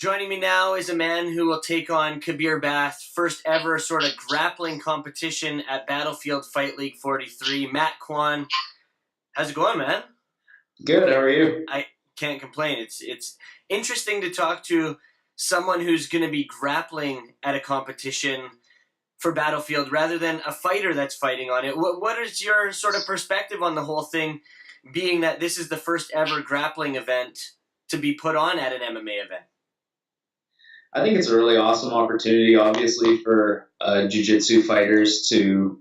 Joining me now is a man who will take on Kabir Bath, first ever sort of grappling competition at Battlefield Fight League 43. Matt Kwan, how's it going, man? Good. How are you? I can't complain. It's interesting to talk to someone who's going to be grappling at a competition for Battlefield rather than a fighter that's fighting on it. What is your sort of perspective on the whole thing, being that this is the first ever grappling event to be put on at an MMA event? I think it's a really awesome opportunity, obviously, for jiu-jitsu fighters to,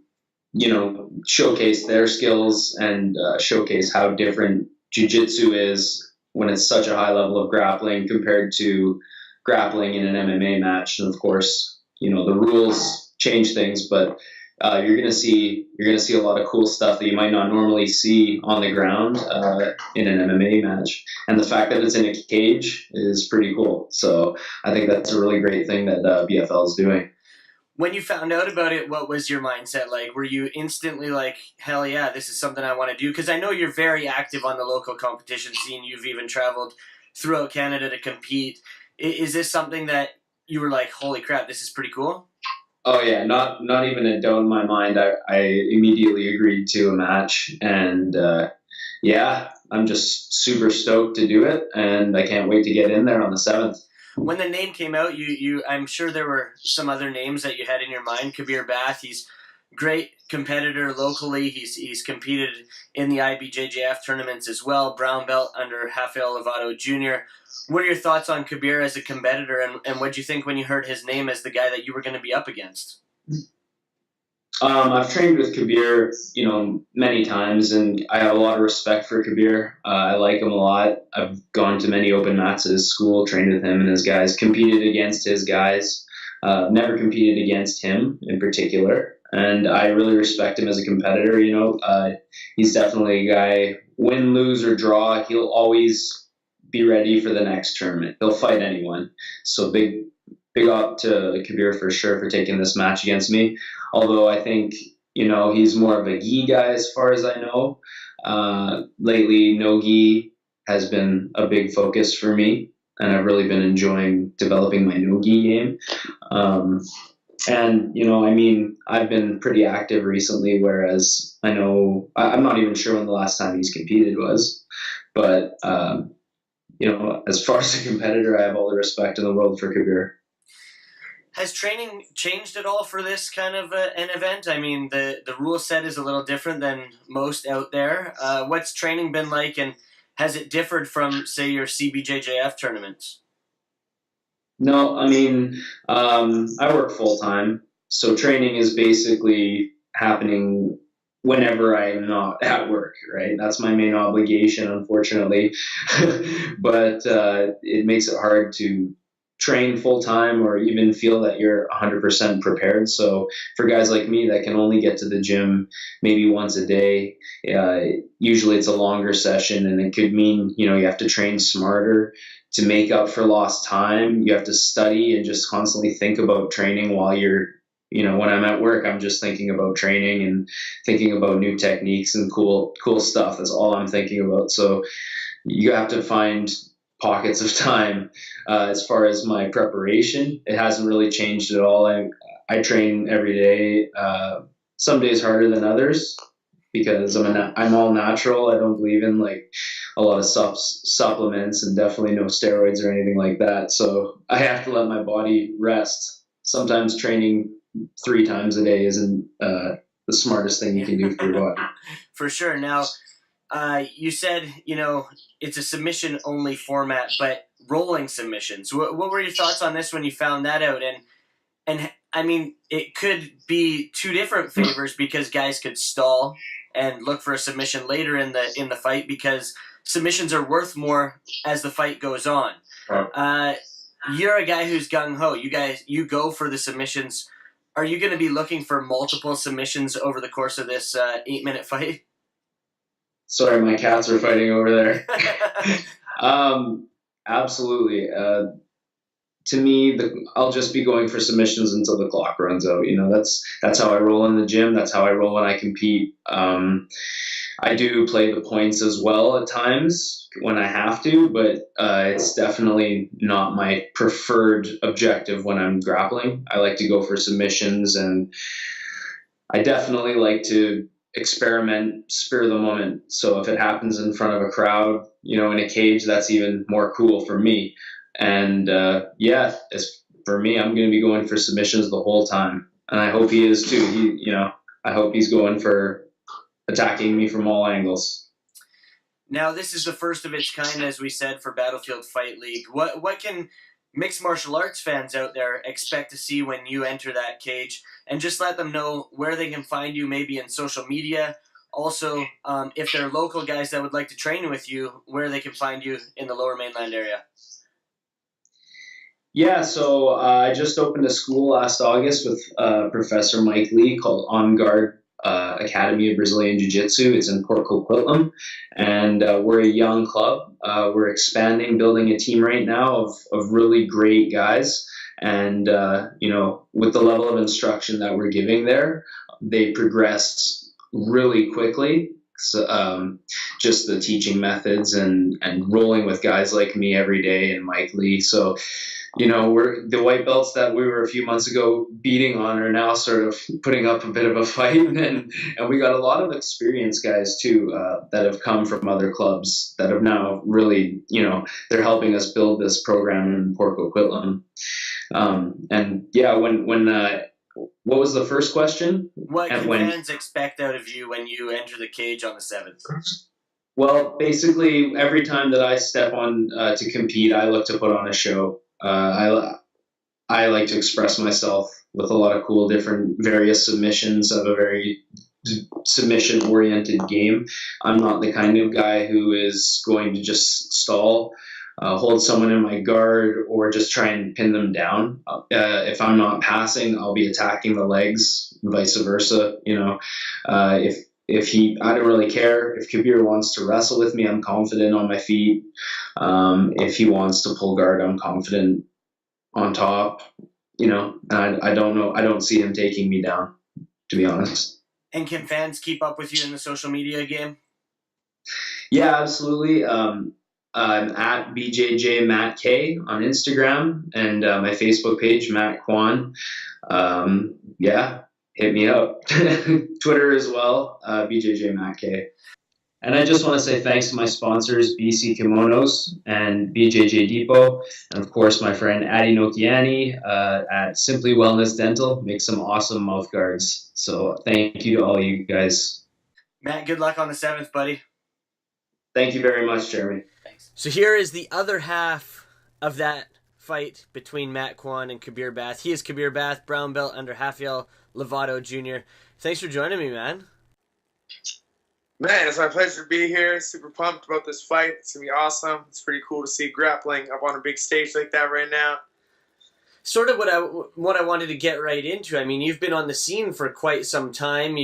showcase their skills and showcase how different jiu-jitsu is when it's such a high level of grappling compared to grappling in an MMA match. And of course, the rules change things, but you're gonna see a lot of cool stuff that you might not normally see on the ground in an MMA match. And the fact that it's in a cage is pretty cool. So I think that's a really great thing that BFL is doing. When you found out about it, what was your mindset like? Were you instantly like, hell yeah, this is something I want to do? Because I know you're very active on the local competition scene. You've even traveled throughout Canada to compete. Is this something that you were like, holy crap, this is pretty cool? Oh yeah, not even a doubt in my mind. I immediately agreed to a match, and yeah, I'm just super stoked to do it, and I can't wait to get in there on the 7th. When the name came out, I'm sure there were some other names that you had in your mind. Kabir Bath, he's great competitor locally. He's competed in the IBJJF tournaments as well. Brown belt under Rafael Lovato Jr. What are your thoughts on Kabir as a competitor, and what did you think when you heard his name as the guy that you were going to be up against? I've trained with Kabir, many times, and I have a lot of respect for Kabir. I like him a lot. I've gone to many open mats at his school, trained with him and his guys, competed against his guys, never competed against him in particular. And I really respect him as a competitor. He's definitely a guy, win, lose, or draw, he'll always be ready for the next tournament. He'll fight anyone. So big up to Kabir for sure for taking this match against me. Although I think, he's more of a gi guy as far as I know. Lately, no gi has been a big focus for me, and I've really been enjoying developing my no gi game. I've been pretty active recently, whereas I know, I'm not even sure when the last time he's competed was, but, as far as a competitor, I have all the respect in the world for Kabir. Has training changed at all for this kind of an event? I mean, the rule set is a little different than most out there. What's training been like, and has it differed from, say, your CBJJF tournaments? No, I work full-time, so training is basically happening whenever I'm not at work, right? That's my main obligation, unfortunately. But it makes it hard to train full-time or even feel that you're 100% prepared. So for guys like me that can only get to the gym maybe once a day, usually it's a longer session, and it could mean, you have to train smarter to make up for lost time. You have to study and just constantly think about training while you're, when I'm at work, I'm just thinking about training and thinking about new techniques and cool stuff. That's all I'm thinking about. So you have to find pockets of time. As far as my preparation, it hasn't really changed at all. I train every day. Some days harder than others because I'm all natural. I don't believe in like a lot of supplements, and definitely no steroids or anything like that. So I have to let my body rest. Sometimes training 3 times a day isn't the smartest thing you can do for your body. For sure. Now, you said, it's a submission-only format, but rolling submissions. What were your thoughts on this when you found that out? And I mean, it could be 2 different favors because guys could stall and look for a submission later in the fight because submissions are worth more as the fight goes on. You're a guy who's gung-ho. You go for the submissions. Are you going to be looking for multiple submissions over the course of this 8-minute fight? Sorry, my cats are fighting over there. Absolutely. To me, I'll just be going for submissions until the clock runs out. That's how I roll in the gym. That's how I roll when I compete. I do play the points as well at times when I have to, but it's definitely not my preferred objective when I'm grappling. I like to go for submissions, and I definitely like to experiment, spur the moment. So if it happens in front of a crowd, in a cage, that's even more cool for me. And yeah, as for me, I'm going to be going for submissions the whole time, and I hope he is too. I hope he's going for attacking me from all angles. Now, this is the first of its kind, as we said, for Battlefield Fight League. What can mixed martial arts fans out there expect to see when you enter that cage? And just let them know where they can find you, maybe in social media. Also, if they're local guys that would like to train with you, where they can find you in the Lower Mainland area. Yeah, so I just opened a school last August with Professor Mike Lee called On Guard Academy of Brazilian Jiu-Jitsu. It's in Port Coquitlam, and we're a young club. We're expanding, building a team right now of really great guys. And, with the level of instruction that we're giving there, they progressed really quickly. So, just the teaching methods and rolling with guys like me every day and Mike Lee. So, we're the white belts that we were a few months ago beating on are now sort of putting up a bit of a fight, and we got a lot of experienced guys too that have come from other clubs that have now really, they're helping us build this program in Port Coquitlam. And yeah, when what was the first question? What can fans expect out of you when you enter the cage on the 7th? Well, basically, every time that I step on to compete, I look to put on a show. I like to express myself with a lot of cool, different, various submissions of a very submission-oriented game. I'm not the kind of guy who is going to just stall, hold someone in my guard, or just try and pin them down. If I'm not passing, I'll be attacking the legs, vice versa. I don't really care. If Kabir wants to wrestle with me, I'm confident on my feet. If he wants to pull guard, I'm confident on top. I don't know. I don't see him taking me down, to be honest. And can fans keep up with you in the social media game? Yeah, absolutely. I'm at BJJ Matt K on Instagram, and my Facebook page, Matt Kwan. Yeah, hit me up. Twitter as well, BJJ Matt K. And I just want to say thanks to my sponsors, BC Kimonos and BJJ Depot, and of course my friend Adi Nokiani at Simply Wellness Dental makes some awesome mouth guards. So thank you to all you guys. Matt, good luck on the 7th, buddy. Thank you very much, Jeremy. Thanks. So here is the other half of that fight between Matt Kwan and Kabir Bath. He is Kabir Bath, brown belt under Rafael Lovato Jr. Thanks for joining me, man. Man, it's my pleasure to be here. Super pumped about this fight. It's going to be awesome. It's pretty cool to see grappling up on a big stage like that right now. Sort of what I wanted to get right into. I mean, you've been on the scene for quite some time.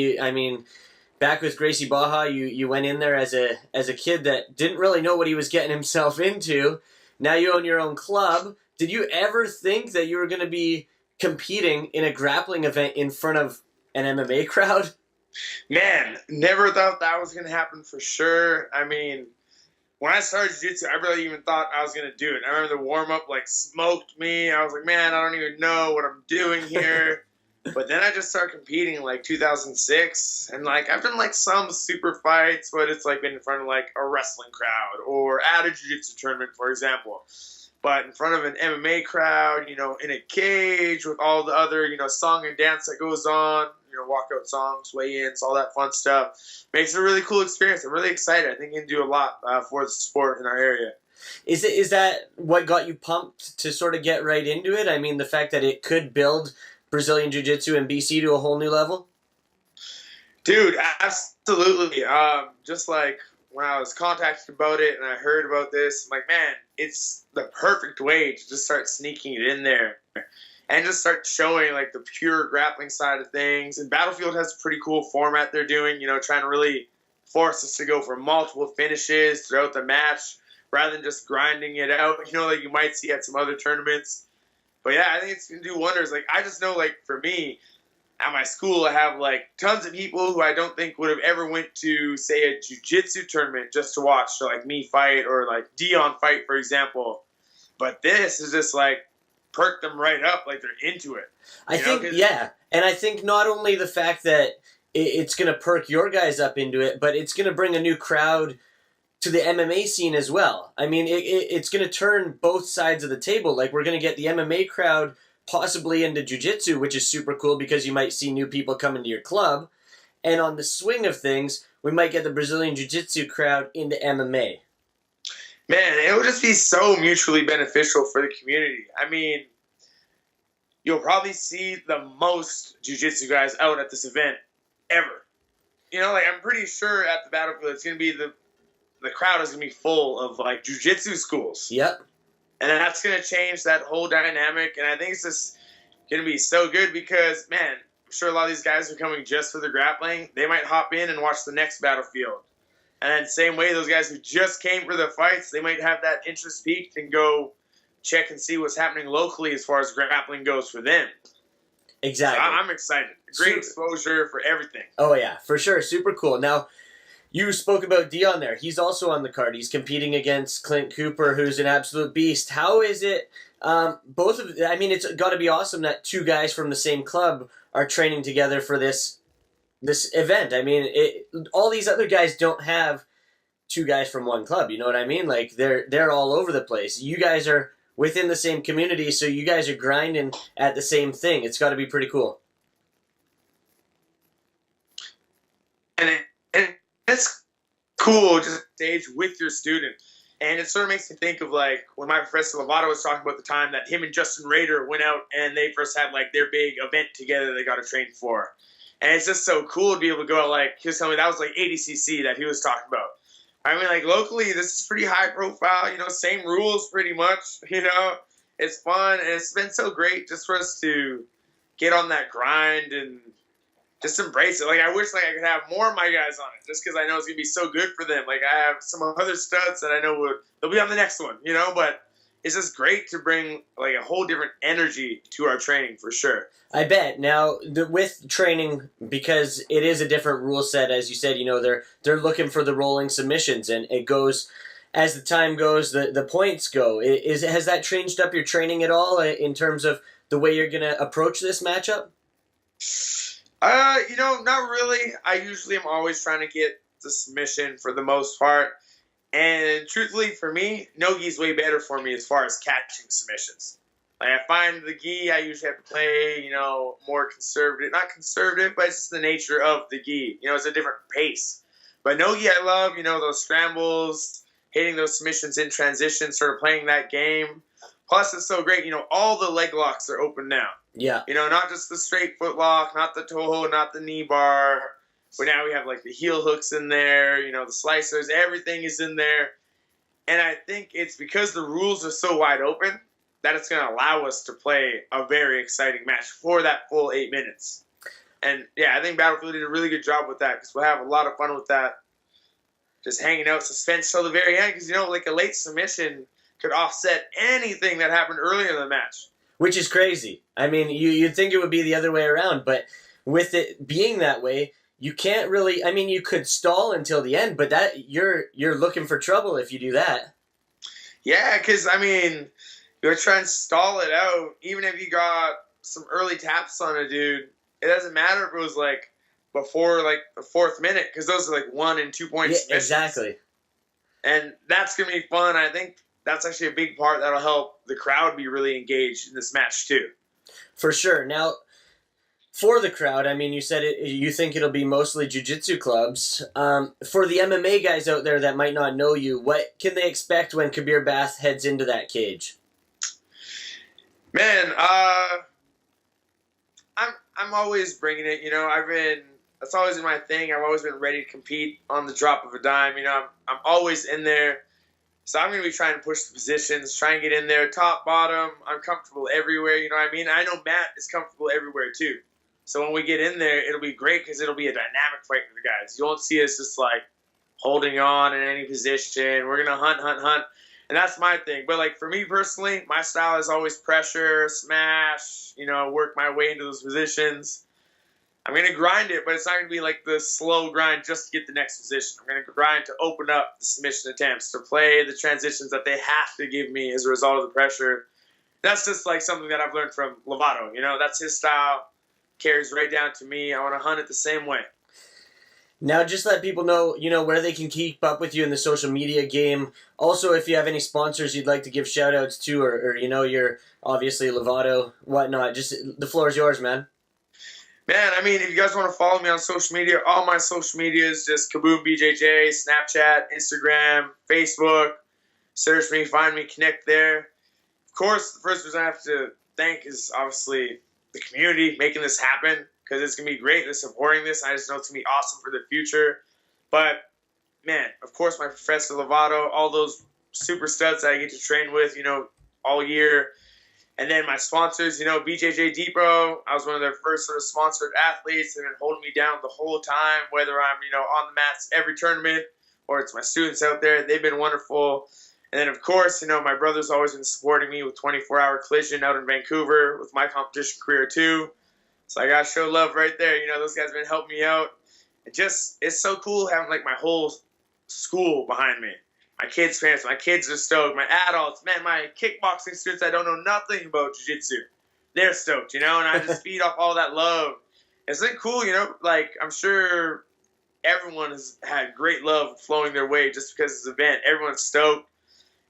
Back with Gracie Baja, you went in there as a kid that didn't really know what he was getting himself into. Now you own your own club. Did you ever think that you were going to be competing in a grappling event in front of an MMA crowd? Man, never thought that was going to happen for sure. I mean, when I started jiu-jitsu, I really even thought I was going to do it. I remember the warm-up, smoked me. I was like, man, I don't even know what I'm doing here. But then I just started competing in, 2006. And, I've done, some super fights, but it's, been in front of, a wrestling crowd or at a jiu-jitsu tournament, for example. But in front of an MMA crowd, in a cage with all the other, song and dance that goes on, walkout songs, weigh-ins, all that fun stuff. Makes it a really cool experience. I'm really excited. I think you can do a lot for the sport in our area. Is that what got you pumped to sort of get right into it? I mean, the fact that it could build Brazilian Jiu-Jitsu in BC to a whole new level? Dude, absolutely. Just when I was contacted about it and I heard about this, I'm like, man, it's the perfect way to just start sneaking it in there. And just start showing the pure grappling side of things. And Battlefield has a pretty cool format they're doing, trying to really force us to go for multiple finishes throughout the match rather than just grinding it out, like you might see at some other tournaments. But yeah, I think it's going to do wonders. I just know, for me, at my school, I have like tons of people who I don't think would have ever went to, say, a jiu-jitsu tournament just to watch, so like me fight or like Dion fight, for example. But this is just like perked them right up, like they're into it. I think, yeah. And I think not only the fact that it's going to perk your guys up into it, but it's going to bring a new crowd to the MMA scene as well. I mean, it's going to turn both sides of the table. Like, we're going to get the MMA crowd possibly into jiu-jitsu, which is super cool because you might see new people come into your club. And on the swing of things, we might get the Brazilian jiu-jitsu crowd into MMA. Man, it would just be so mutually beneficial for the community. I mean, you'll probably see the most jiu-jitsu guys out at this event ever. You know, like, I'm pretty sure at the battlefield it's going to be the crowd is going to be full of, like, jiu-jitsu schools. Yep. And that's going to change that whole dynamic. And I think it's just going to be so good because, man, I'm sure a lot of these guys are coming just for the grappling. They might hop in and watch the next battlefield. And then same way, those guys who just came for the fights, they might have that interest peaked and go check and see what's happening locally as far as grappling goes for them. Exactly. So I'm excited. Great exposure for everything. Oh, yeah, for sure. Super cool. Now, you spoke about Dion there. He's also on the card. He's competing against Clint Cooper, who's an absolute beast. How is it? It's got to be awesome that two guys from the same club are training together for this event. I mean, all these other guys don't have two guys from one club. You know what I mean? Like, they're all over the place. You guys are within the same community, so you guys are grinding at the same thing. It's got to be pretty cool. And it's cool just stage with your student. And it sort of makes me think of, like, when my professor Lovato was talking about the time that him and Justin Rader went out and they first had, like, their big event together they got to train for. And it's just so cool to be able to go out, like, he was telling me that was, like, ADCC that he was talking about. I mean, like, locally, this is pretty high profile, you know, same rules pretty much, you know. It's fun, and it's been so great just for us to get on that grind and just embrace it. Like, I wish, like, I could have more of my guys on it just because I know it's going to be so good for them. Like, I have some other studs that I know they'll be on the next one, you know, but it's just great to bring, like, a whole different energy to our training for sure. I bet. Now, with training, because it is a different rule set, as you said, you know, they're looking for the rolling submissions, and it goes, as the time goes, the points go. Has that changed up your training at all in terms of the way you're going to approach this matchup? You know, not really. I usually am always trying to get the submission for the most part. And truthfully, for me, no-gi's way better for me as far as catching submissions. Like, I find the gi, I usually have to play, you know, more conservative. Not conservative, but it's just the nature of the gi. You know, it's a different pace. But no-gi, I love, you know, those scrambles, hitting those submissions in transition, sort of playing that game. Plus, it's so great, you know, all the leg locks are open now. Yeah. You know, not just the straight foot lock, not the toe hold, not the knee bar. But now we have, like, the heel hooks in there, you know, the slicers, everything is in there. And I think it's because the rules are so wide open that it's going to allow us to play a very exciting match for that full 8 minutes. And, yeah, I think Battlefield did a really good job with that because we'll have a lot of fun with that. Just hanging out, suspense till the very end because, you know, like, a late submission could offset anything that happened earlier in the match. Which is crazy. I mean, you'd think it would be the other way around, but with it being that way, you can't really. I mean, you could stall until the end, but that you're looking for trouble if you do that. Yeah, because I mean, you're trying to stall it out. Even if you got some early taps on a dude, it doesn't matter if it was like before like the 4th minute, because those are like 1 and 2 points. Yeah, exactly. And that's gonna be fun. I think that's actually a big part that'll help the crowd be really engaged in this match too. For sure. Now, for the crowd, I mean, you said you think it'll be mostly jiu-jitsu clubs. For the MMA guys out there that might not know you, what can they expect when Kabir Bath heads into that cage? Man, I'm always bringing it. You know, that's always been my thing. I've always been ready to compete on the drop of a dime. You know, I'm always in there. So I'm going to be trying to push the positions, try and get in there, top, bottom. I'm comfortable everywhere, you know what I mean? I know Matt is comfortable everywhere too. So when we get in there, it'll be great because it'll be a dynamic fight for the guys. You won't see us just like holding on in any position. We're going to hunt. And that's my thing. But like for me personally, my style is always pressure, smash, you know, work my way into those positions. I'm going to grind it, but it's not going to be like the slow grind just to get the next position. I'm going to grind to open up the submission attempts, to play the transitions that they have to give me as a result of the pressure. That's just like something that I've learned from Lovato. You know, that's his style, carries right down to me. I want to hunt it the same way. Now, just let people know, where they can keep up with you in the social media game. Also, if you have any sponsors you'd like to give shout-outs to, or you're obviously Lovato, whatnot, just the floor is yours, man. Man, I mean, if you guys want to follow me on social media, all my social media is just Kaboom BJJ, Snapchat, Instagram, Facebook. Search me, find me, connect there. Of course, the first person I have to thank is obviously the community making this happen, because it's going to be great. They're supporting this. I just know it's going to be awesome for the future. But, man, of course, my professor Lovato, all those super studs that I get to train with, all year. And then my sponsors, BJJ Depot. I was one of their first sort of sponsored athletes. They've been holding me down the whole time, whether I'm, on the mats every tournament or it's my students out there. They've been wonderful. And then, of course, my brother's always been supporting me with 24-hour Collision out in Vancouver with my competition career, too. So I got to show love right there. Those guys have been helping me out. It's so cool having, like, my whole school behind me. My kids' parents, my kids are stoked. My adults, man, my kickboxing students that don't know nothing about jiu-jitsu, they're stoked, and I just feed off all that love. It's been cool, like, I'm sure everyone has had great love flowing their way just because of this event. Everyone's stoked.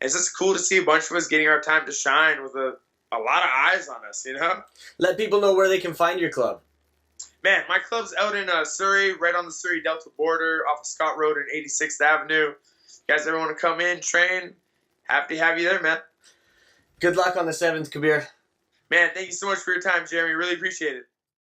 It's just cool to see a bunch of us getting our time to shine with a lot of eyes on us, Let people know where they can find your club. Man, my club's out in Surrey, right on the Surrey-Delta border, off of Scott Road and 86th Avenue. You guys ever want to come in, train? Happy to have you there, man. Good luck on the 7th, Kabir. Man, thank you so much for your time, Jeremy. Really appreciate it.